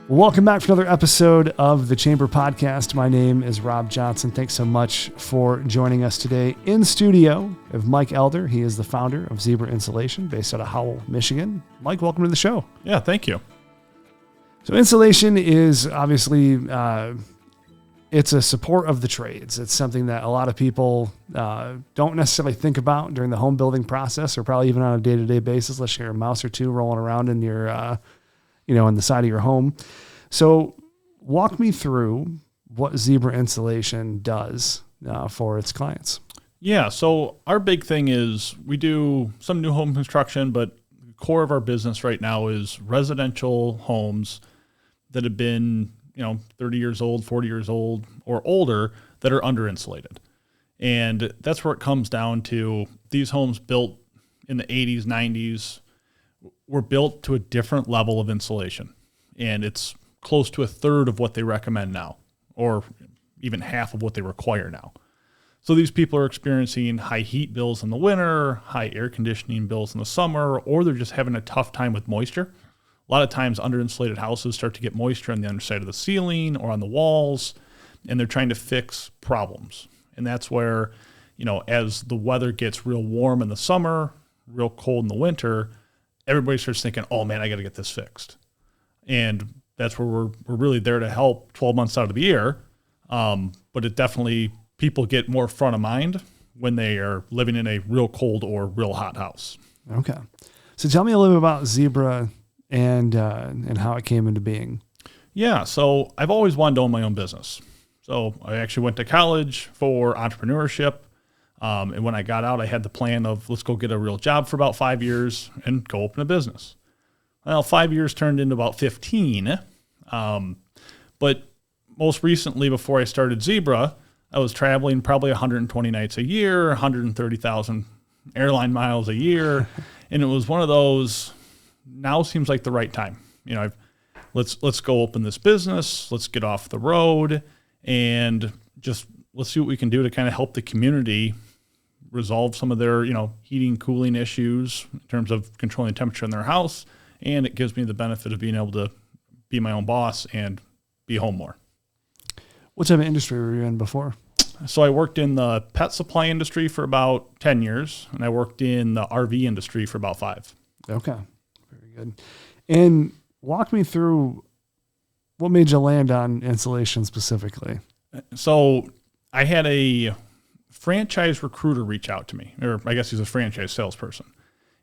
Welcome back for another episode of the Chamber Podcast. My name is Rob Johnson. Thanks so much for joining us today. In studio of Mike Elder. He is the founder of Zebra Insulation based out of Howell, Michigan. Mike, welcome to the show. Yeah, thank you. So insulation is obviously, it's a support of the trades. It's something that a lot of people don't necessarily think about during the home building process or probably even on a day-to-day basis, unless you're a mouse or two rolling around in your in the side of your home. So walk me through what Zebra Insulation does for its clients. Yeah, so our big thing is we do some new home construction, but the core of our business right now is residential homes that have been, 30 years old, 40 years old, or older that are under insulated. And that's where it comes down to. These homes built in the 80s, 90s, were built to a different level of insulation, and it's close to a third of what they recommend now, or even half of what they require now. So these people are experiencing high heat bills in the winter, high air conditioning bills in the summer, or they're just having a tough time with moisture. A lot of times under-insulated houses start to get moisture on the underside of the ceiling or on the walls, and they're trying to fix problems. And that's where, as the weather gets real warm in the summer, real cold in the winter, everybody starts thinking, oh man, I got to get this fixed. And that's where we're really there to help 12 months out of the year. But it definitely, people get more front of mind when they are living in a real cold or real hot house. Okay. So tell me a little bit about Zebra and how it came into being. Yeah. So I've always wanted to own my own business. So I actually went to college for entrepreneurship. And when I got out, I had the plan of let's go get a real job for about 5 years and go open a business. Well, 5 years turned into about 15. But most recently, before I started Zebra, I was traveling probably 120 nights a year, 130,000 airline miles a year. And it was one of those, now seems like the right time. Let's go open this business. Let's get off the road and just let's see what we can do to kind of help the community resolve some of their, heating, cooling issues in terms of controlling the temperature in their house. And it gives me the benefit of being able to be my own boss and be home more. What type of industry were you in before? So I worked in the pet supply industry for about 10 years, and I worked in the RV industry for about 5. Okay. Very good. And walk me through what made you land on insulation specifically. So I had a franchise recruiter reach out to me, or I guess he's a franchise salesperson,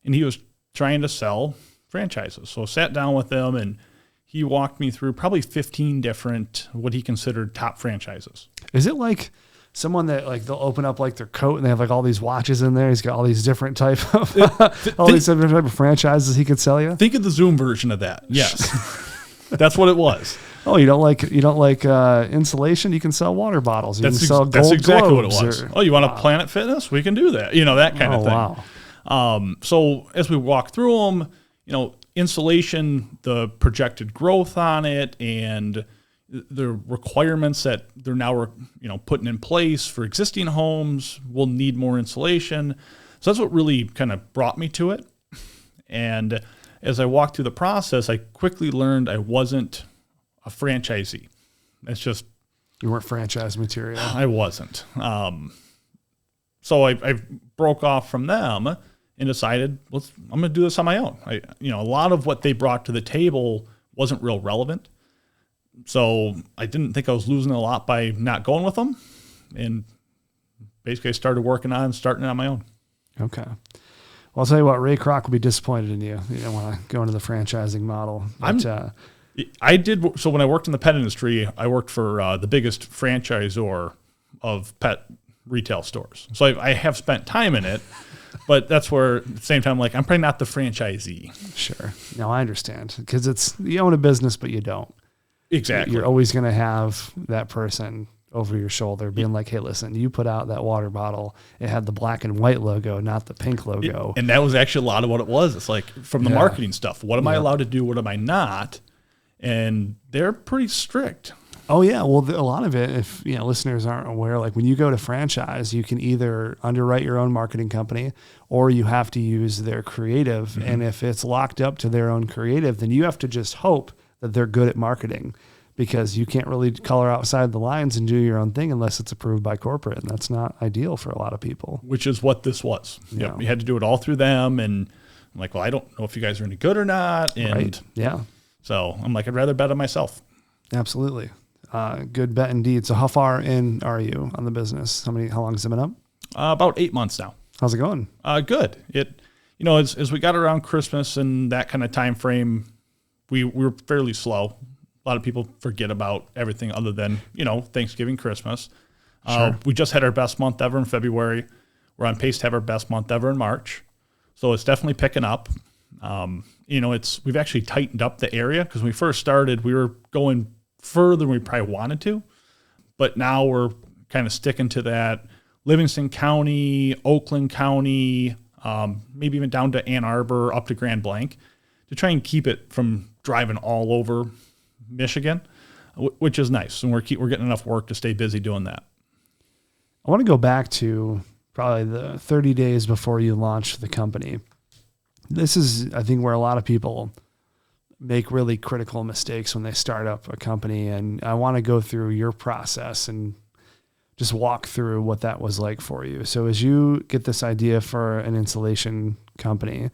and he was trying to sell franchises. So I sat down with him and he walked me through probably 15 different, what he considered top franchises. Is it like someone that they'll open up their coat and they have all these watches in there? He's got all these different type of, these different type of franchises he could sell you? Think of the Zoom version of that. Yes. That's what it was. Oh, you don't like insulation? You can sell water bottles. You can sell that's gold exactly what it globes was. You want a Planet Fitness? We can do that. That kind of thing. Wow. So as we walk through them, insulation, the projected growth on it, and the requirements that they're now, putting in place for existing homes will need more insulation. So that's what really kind of brought me to it. And as I walked through the process, I quickly learned I wasn't a franchisee. It's just... You weren't franchise material. I wasn't. So I broke off from them and decided, I'm going to do this on my own. A lot of what they brought to the table wasn't real relevant. So I didn't think I was losing a lot by not going with them. And basically I started starting it on my own. Okay. Well, I'll tell you what, Ray Kroc will be disappointed in you. You don't want to go into the franchising model. But, I did. So when I worked in the pet industry, I worked for the biggest franchisor of pet retail stores. So I have spent time in it, but that's where at the same time, I'm probably not the franchisee. Sure. No, I understand, because you own a business, but you don't. Exactly. You're always going to have that person over your shoulder being like, hey, listen, you put out that water bottle. It had the black and white logo, not the pink logo. And that was actually a lot of what it was. It's like from the marketing stuff. What am I allowed to do? What am I not? And they're pretty strict. Oh yeah. Well, a lot of it, if listeners aren't aware, when you go to franchise, you can either underwrite your own marketing company or you have to use their creative. Mm-hmm. And if it's locked up to their own creative, then you have to just hope that they're good at marketing, because you can't really color outside the lines and do your own thing unless it's approved by corporate. And that's not ideal for a lot of people. Which is what this was. Yeah. Yep. You had to do it all through them. And I'm like, well, I don't know if you guys are any good or not. And right. Yeah. So I'm like, I'd rather bet on myself. Absolutely. Good bet indeed. So how far in are you on the business? How long has it been up? About 8 months now. How's it going? Good. As we got around Christmas and that kind of time frame, we were fairly slow. A lot of people forget about everything other than, Thanksgiving, Christmas. Sure. We just had our best month ever in February. We're on pace to have our best month ever in March. So it's definitely picking up. We've actually tightened up the area, because when we first started, we were going further than we probably wanted to. But now we're kind of sticking to that Livingston County, Oakland County, maybe even down to Ann Arbor, up to Grand Blanc, to try and keep it from driving all over Michigan, which is nice. And we're getting enough work to stay busy doing that. I want to go back to probably the 30 days before you launched the company. This is, I think, where a lot of people make really critical mistakes when they start up a company. And I want to go through your process and just walk through what that was like for you. So as you get this idea for an insulation company,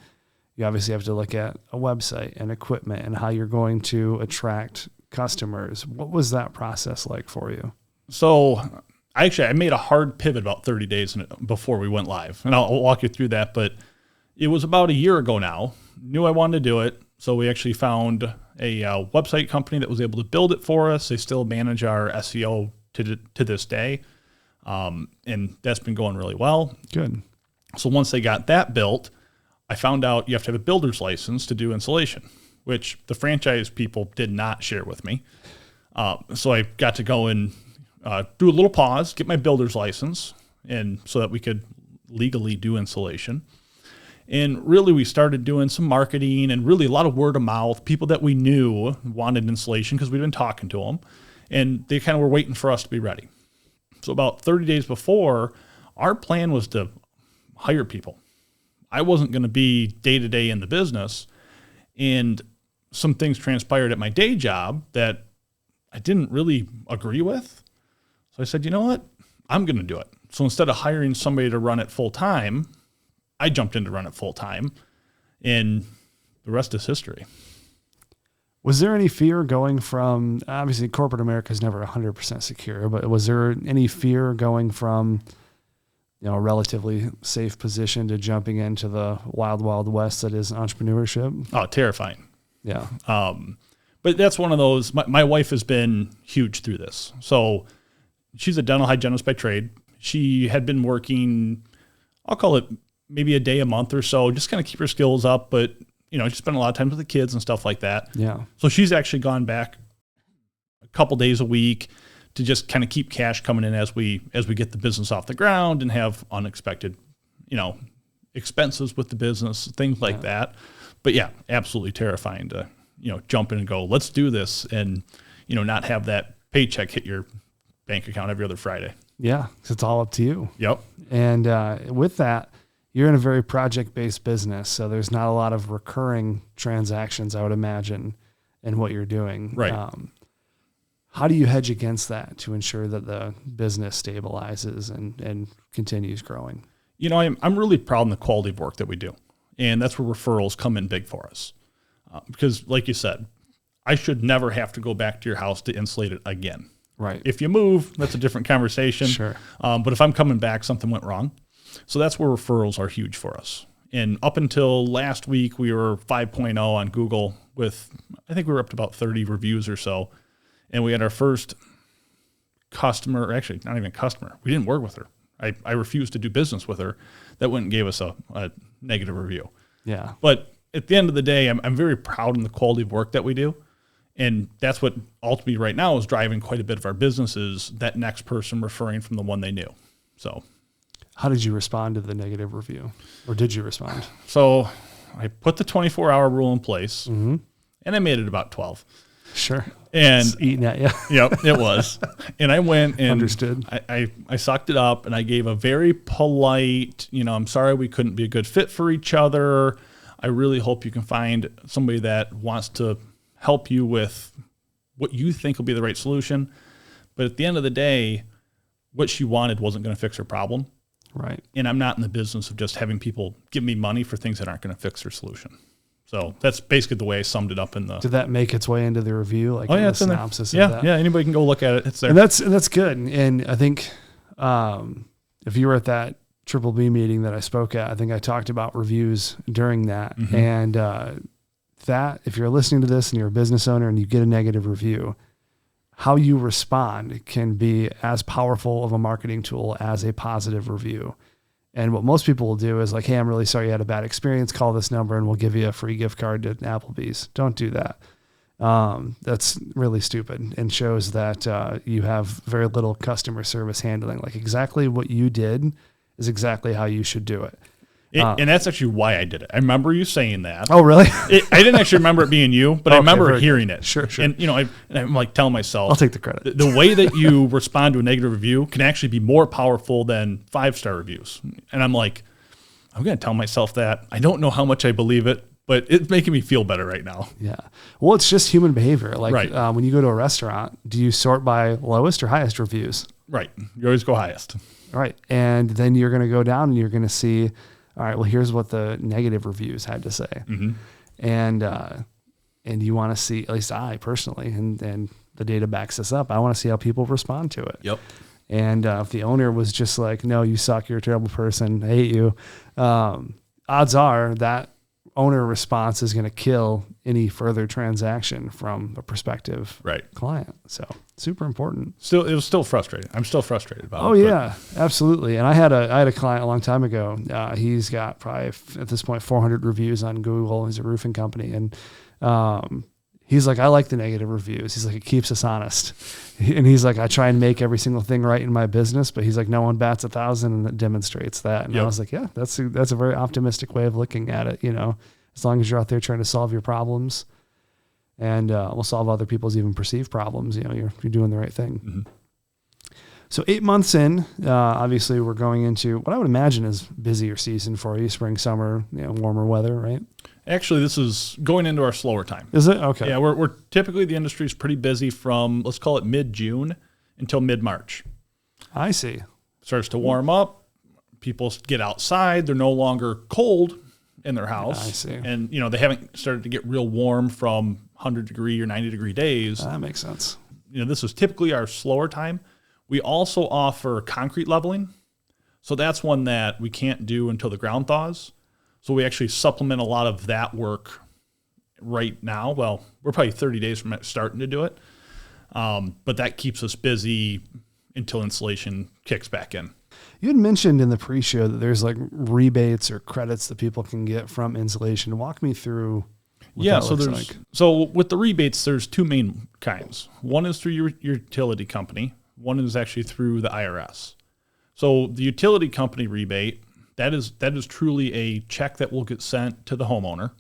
you obviously have to look at a website and equipment and how you're going to attract customers. What was that process like for you? So I made a hard pivot about 30 days before we went live, and I'll walk you through that. But it was about a year ago now. Knew I wanted to do it. So we actually found a website company that was able to build it for us. They still manage our SEO to this day. And that's been going really well. Good. So once they got that built, I found out you have to have a builder's license to do insulation, which the franchise people did not share with me. So I got to go and do a little pause, get my builder's license, and so that we could legally do insulation. And really, we started doing some marketing and really a lot of word of mouth. People that we knew wanted insulation because we'd been talking to them, and they kind of were waiting for us to be ready. So about 30 days before, our plan was to hire people. I wasn't going to be day-to-day in the business, and some things transpired at my day job that I didn't really agree with. So I said, you know what? I'm going to do it. So instead of hiring somebody to run it full-time, I jumped in to run it full-time, and the rest is history. Was there any fear going from, obviously corporate America is never 100% secure, but was there any fear going from, a relatively safe position to jumping into the wild, wild west that is entrepreneurship? Oh, terrifying. Yeah. But that's one of those, my wife has been huge through this. So she's a dental hygienist by trade. She had been working, I'll call it maybe a day a month or so, just kind of keep her skills up, but she spent a lot of time with the kids and stuff like that. Yeah. So she's actually gone back a couple days a week to just kind of keep cash coming in as we get the business off the ground and have unexpected, expenses with the business, things like that. But yeah, absolutely terrifying to, jump in and go, let's do this, and, not have that paycheck hit your bank account every other Friday. Yeah. 'Cause it's all up to you. Yep. And with that, you're in a very project-based business, so there's not a lot of recurring transactions, I would imagine, in what you're doing. Right. How do you hedge against that to ensure that the business stabilizes and continues growing? I'm really proud in the quality of work that we do, and that's where referrals come in big for us. Because, like you said, I should never have to go back to your house to insulate it again. Right. If you move, that's a different conversation. Sure. But if I'm coming back, something went wrong. So that's where referrals are huge for us. And up until last week, we were 5.0 on Google with, I think we were up to about 30 reviews or so. And we had our first customer, or actually not even customer. We didn't work with her. I refused to do business with her. That went and gave us a negative review. Yeah. But at the end of the day, I'm very proud in the quality of work that we do. And that's what ultimately right now is driving quite a bit of our business, is that next person referring from the one they knew. So how did you respond to the negative review? Or did you respond? So I put the 24-hour rule in place, Mm-hmm. and I made it about 12. Sure. And it's eating at you. Yep, it was. And I went and Understood. I sucked it up, and I gave a very polite, I'm sorry we couldn't be a good fit for each other. I really hope you can find somebody that wants to help you with what you think will be the right solution. But at the end of the day, what she wanted wasn't going to fix her problem. Right. And I'm not in the business of just having people give me money for things that aren't going to fix their solution. So that's basically the way I summed it up in the. Did that make its way into the review? Like, yeah, the it's in synopsis there. of Yeah, that? yeah. Anybody can go look at it. It's there. And that's good. And I think if you were at that Triple B meeting that I spoke at, I think I talked about reviews during that. Mm-hmm. And that if you're listening to this and you're a business owner and you get a negative review, how you respond can be as powerful of a marketing tool as a positive review. And what most people will do is like, hey, I'm really sorry you had a bad experience. Call this number and we'll give you a free gift card to Applebee's. Don't do that. That's really stupid and shows that you have very little customer service handling. Like exactly what you did is exactly how you should do it. And that's actually why I did it. I remember you saying that. Oh, really? I didn't actually remember it being you, but I remember hearing it. Sure. And, I'm like telling myself. I'll take the credit. The way that you respond to a negative review can actually be more powerful than 5-star reviews. And I'm like, I'm going to tell myself that. I don't know how much I believe it, but it's making me feel better right now. Yeah. Well, it's just human behavior. Like right. When you go to a restaurant, do you sort by lowest or highest reviews? Right. You always go highest. Right. And then you're going to go down and you're going to see, all right, well, here's what the negative reviews had to say. Mm-hmm. And you want to see, at least I personally, and the data backs this up, I want to see how people respond to it. Yep. And if the owner was just like, no, you suck, you're a terrible person, I hate you, odds are that owner response is going to kill any further transaction from a prospective client. So super important. It was still frustrating. I'm still frustrated about it. Oh yeah, absolutely. And I had a client a long time ago. He's got probably at this point 400 reviews on Google. He's a roofing company. And he's like, I like the negative reviews. He's like, it keeps us honest. And he's like, I try and make every single thing right in my business, but he's like, no one bats 1,000, and it demonstrates that. And I was like, yeah, that's a very optimistic way of looking at it. As long as you're out there trying to solve your problems and we'll solve other people's even perceived problems, you're doing the right thing. Mm-hmm. So 8 months in, obviously we're going into what I would imagine is busier season for you, spring, summer, warmer weather, right? Actually, this is going into our slower time. Is it? Okay. Yeah, we're typically the industry is pretty busy from, let's call it mid-June until mid-March. I see. Starts to warm up. People get outside. They're no longer cold in their house. I see. And, they haven't started to get real warm from 100-degree or 90-degree days. That makes sense. This is typically our slower time. We also offer concrete leveling. So that's one that we can't do until the ground thaws. So we actually supplement a lot of that work right now. Well, we're probably 30 days from starting to do it. But that keeps us busy until insulation kicks back in. You had mentioned in the pre-show that there's like rebates or credits that people can get from insulation. Walk me through what that looks like. So with the rebates, there's two main kinds. One is through your utility company. One is actually through the IRS. So the utility company rebate, that is truly a check that will get sent to the homeowner,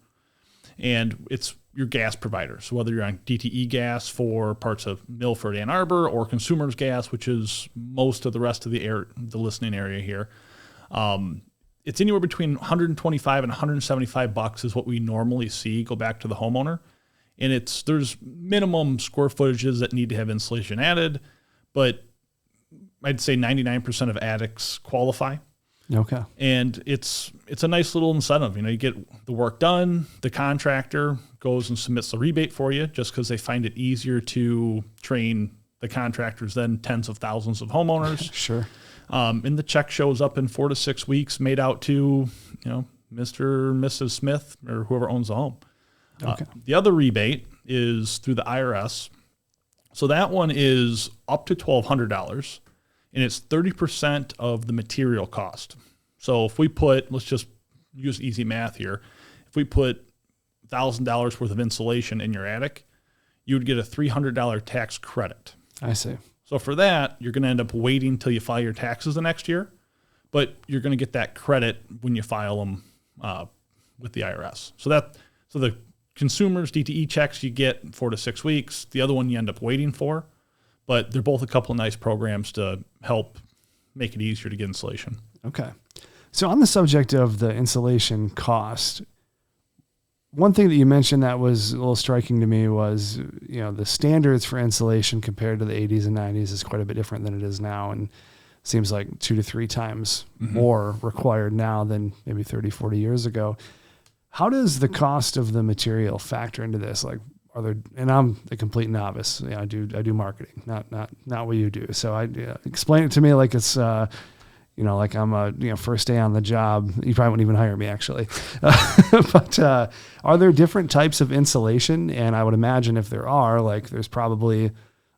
and it's your gas provider. So whether you're on DTE gas for parts of Milford, Ann Arbor, or Consumers Gas, which is most of the rest of the listening area here, it's anywhere between $125 and $175 is what we normally see go back to the homeowner. And there's minimum square footages that need to have insulation added, but I'd say 99% of attics qualify. Okay. And it's a nice little incentive. You get the work done. The contractor goes and submits the rebate for you just because they find it easier to train the contractors than tens of thousands of homeowners. Sure. And the check shows up in 4 to 6 weeks made out to, Mr. or Mrs. Smith or whoever owns the home. Okay. The other rebate is through the IRS. So that one is up to $1,200. And it's 30% of the material cost. So if we let's just use easy math here. If we put $1,000 worth of insulation in your attic, you would get a $300 tax credit. I see. So for that, you're going to end up waiting until you file your taxes the next year, but you're going to get that credit when you file them with the IRS. So the consumers DTE checks you get 4 to 6 weeks. The other one you end up waiting for. But they're both a couple of nice programs to help make it easier to get insulation. Okay. So on the subject of the insulation cost, one thing that you mentioned that was a little striking to me was, the standards for insulation compared to the 80s and 90s is quite a bit different than it is now. And seems like 2 to 3 times more required now than maybe 30, 40 years ago. How does the cost of the material factor into this? Like, and I'm a complete novice. I do marketing, not what you do. So explain it to me like it's, like I'm a first day on the job. You probably wouldn't even hire me actually. But are there different types of insulation? And I would imagine if there are, like, there's probably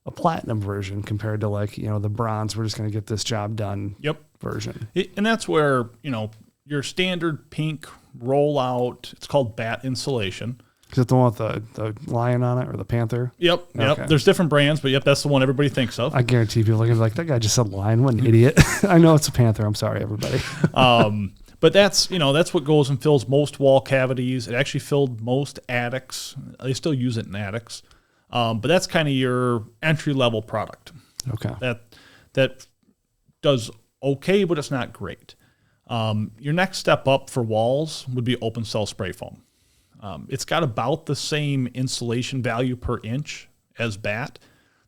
a platinum version compared to the bronze. We're just going to get this job done. Yep. Version. And that's where, your standard pink rollout, it's called bat insulation. Is it the one with the lion on it or the panther? Yep. Okay. There's different brands, but that's the one everybody thinks of. I guarantee people are going to be like, that guy just said lion. What an idiot. I know it's a panther. I'm sorry, everybody. But that's what goes and fills most wall cavities. It actually filled most attics. They still use it in attics. But that's kind of your entry-level product. Okay. That does okay, but it's not great. Your next step up for walls would be open cell spray foam. It's got about the same insulation value per inch as bat.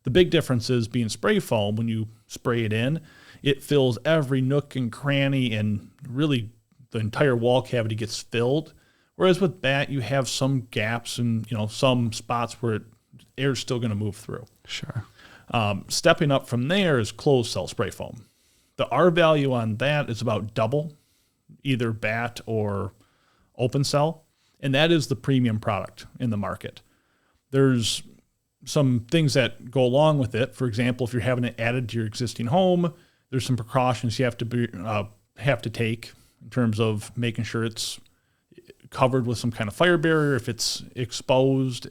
The big difference is being spray foam, when you spray it in, it fills every nook and cranny, and really the entire wall cavity gets filled. Whereas with bat, you have some gaps and some spots where air's still going to move through. Sure. Stepping up from there is closed cell spray foam. The R value on that is about double either bat or open cell, and that is the premium product in the market. There's some things that go along with it. For example, if you're having it added to your existing home, there's some precautions you have to take in terms of making sure it's covered with some kind of fire barrier if it's exposed.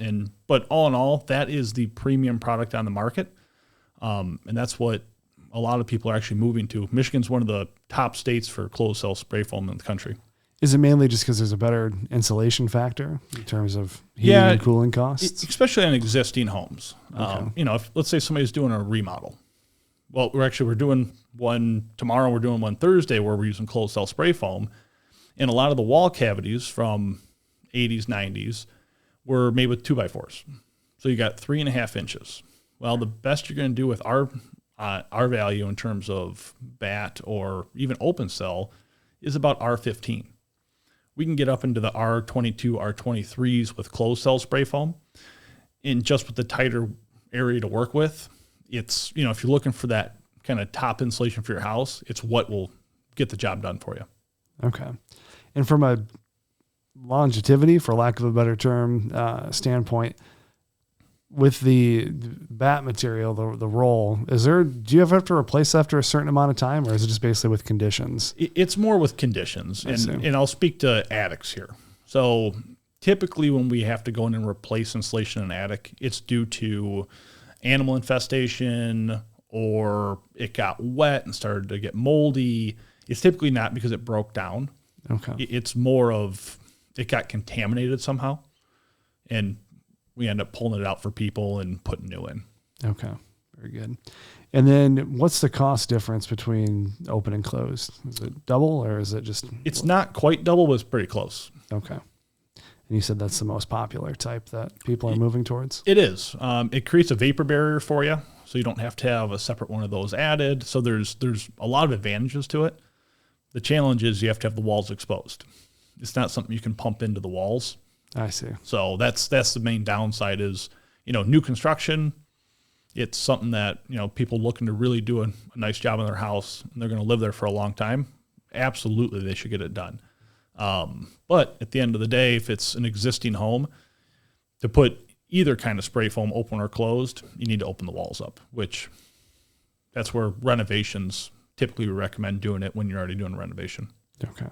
But all in all, that is the premium product on the market. And that's what a lot of people are actually moving to. Michigan's one of the top states for closed cell spray foam in the country. Is it mainly just because there's a better insulation factor in terms of heating and cooling costs? Especially on existing homes. Okay. If, let's say somebody's doing a remodel. Well, we're doing one tomorrow. We're doing one Thursday where we're using closed cell spray foam. And a lot of the wall cavities from 80s, 90s were made with 2x4s. So you got 3.5 inches. Well, the best you're going to do with our value in terms of bat or even open cell is about R15. We can get up into the R22, R23s with closed cell spray foam. And just with the tighter area to work with, it's, if you're looking for that kind of top insulation for your house, it's what will get the job done for you. Okay. And from a longevity, for lack of a better term, standpoint, with the bat material, the roll, do you ever have to replace after a certain amount of time, or is it just basically with conditions? It's more with conditions, and I'll speak to attics here. So typically when we have to go in and replace insulation in an attic, it's due to animal infestation or it got wet and started to get moldy. It's typically not because it broke down. Okay. It's more of it got contaminated somehow, and we end up pulling it out for people and putting new in. Okay. Very good. And then what's the cost difference between open and closed? Is it double, or is it just... It's not quite double, but it's pretty close. Okay. And you said that's the most popular type that people are moving towards? It is. It creates a vapor barrier for you, so you don't have to have a separate one of those added. So there's a lot of advantages to it. The challenge is you have to have the walls exposed. It's not something you can pump into the walls. I see. So that's the main downside is, new construction. It's something that, people looking to really do a nice job in their house and they're going to live there for a long time. Absolutely, they should get it done. But at the end of the day, if it's an existing home, to put either kind of spray foam open or closed, you need to open the walls up, which that's where renovations, typically we recommend doing it when you're already doing a renovation. Okay.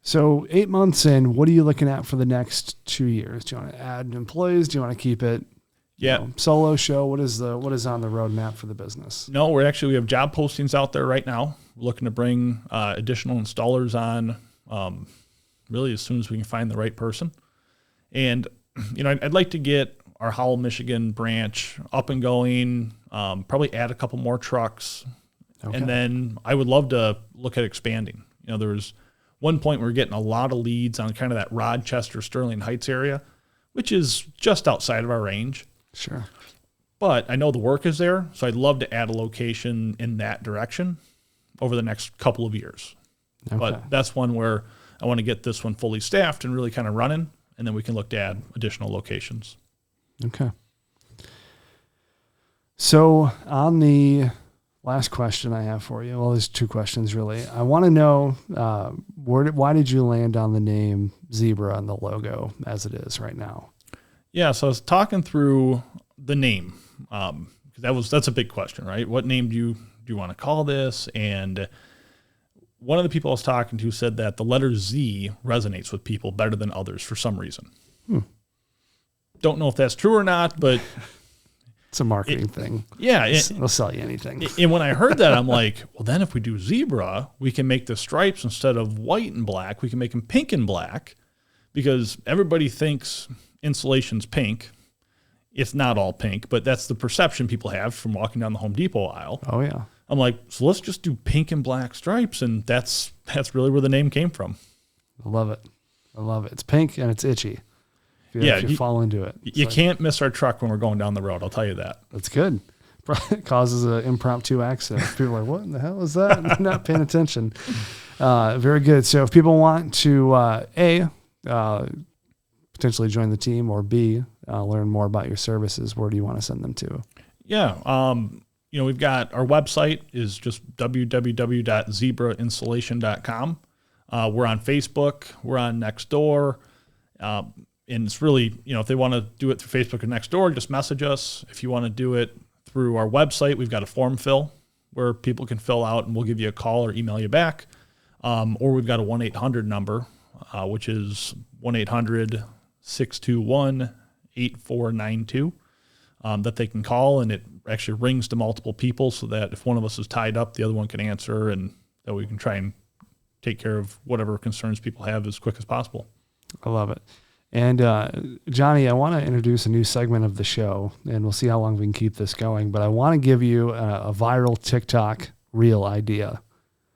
So 8 months in, what are you looking at for the next 2 years? Do you want to add employees? Do you want to keep it solo show? What is on the roadmap for the business? No, we have job postings out there right now. We're looking to bring additional installers on really as soon as we can find the right person. And, I'd like to get our Howell, Michigan branch up and going, probably add a couple more trucks. Okay. And then I would love to look at expanding. There was one point we were getting a lot of leads on kind of that Rochester, Sterling Heights area, which is just outside of our range. Sure. But I know the work is there, so I'd love to add a location in that direction over the next couple of years. Okay. But that's one where I want to get this one fully staffed and really kind of running, and then we can look to add additional locations. Okay. So on the last question I have for you, well, there's two questions really. I want to know why did you land on the name Zebra on the logo as it is right now? Yeah, so I was talking through the name. That's a big question, right? What name do you want to call this? And one of the people I was talking to said that the letter Z resonates with people better than others for some reason. Don't know if that's true or not, but it's a marketing thing. Yeah. It'll sell you anything. And when I heard that, I'm like, well, then if we do zebra, we can make the stripes instead of white and black, we can make them pink and black, because everybody thinks insulation's pink. It's not all pink, but that's the perception people have from walking down the Home Depot aisle. Oh, yeah. I'm like, so let's just do pink and black stripes, and that's really where the name came from. I love it. It's pink and it's itchy. If you fall into it. You can't miss our truck when we're going down the road, I'll tell you that. That's good. It causes an impromptu accident. People are like, what in the hell is that? They're not paying attention. Very good. So if people want to, potentially join the team, or B, learn more about your services, where do you want to send them to? Yeah. We've got our website is just www.zebrainsulation.com. We're on Facebook. We're on Nextdoor. And it's really, if they want to do it through Facebook or Nextdoor, just message us. If you want to do it through our website, we've got a form fill where people can fill out, and we'll give you a call or email you back. Or we've got a 1-800 number, which is 1-800-621-8492, that they can call, and it actually rings to multiple people so that if one of us is tied up, the other one can answer, and that we can try and take care of whatever concerns people have as quick as possible. I love it. And Johnny, I want to introduce a new segment of the show, and we'll see how long we can keep this going. But I want to give you a viral TikTok reel idea.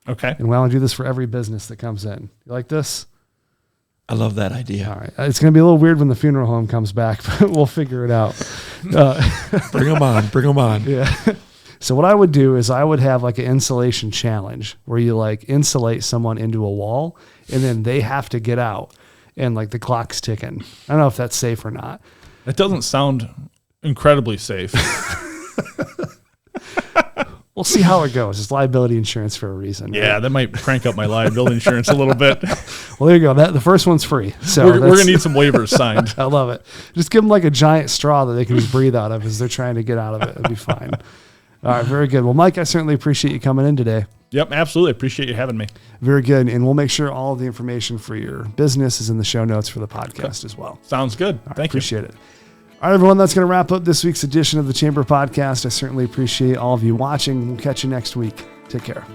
Okay. And we want to do this for every business that comes in. You like this? I love that idea. All right. It's going to be a little weird when the funeral home comes back, but we'll figure it out. Bring them on. Bring them on. Yeah. So what I would do is I would have like an insulation challenge where you like insulate someone into a wall, and then they have to get out. And like the clock's ticking. I don't know if that's safe or not. It doesn't sound incredibly safe. We'll see how it goes. It's liability insurance for a reason. Yeah, right? that might crank up my liability insurance a little bit. Well, there you go. The first one's free. So we're going to need some waivers signed. I love it. Just give them like a giant straw that they can just breathe out of as they're trying to get out of it. It'll be fine. All right, very good. Well, Mike, I certainly appreciate you coming in today. Yep, absolutely. Appreciate you having me. Very good. And we'll make sure all of the information for your business is in the show notes for the podcast as well. Sounds good. Right, Thank you. Appreciate it. All right, everyone, that's going to wrap up this week's edition of the Chamber Podcast. I certainly appreciate all of you watching. We'll catch you next week. Take care.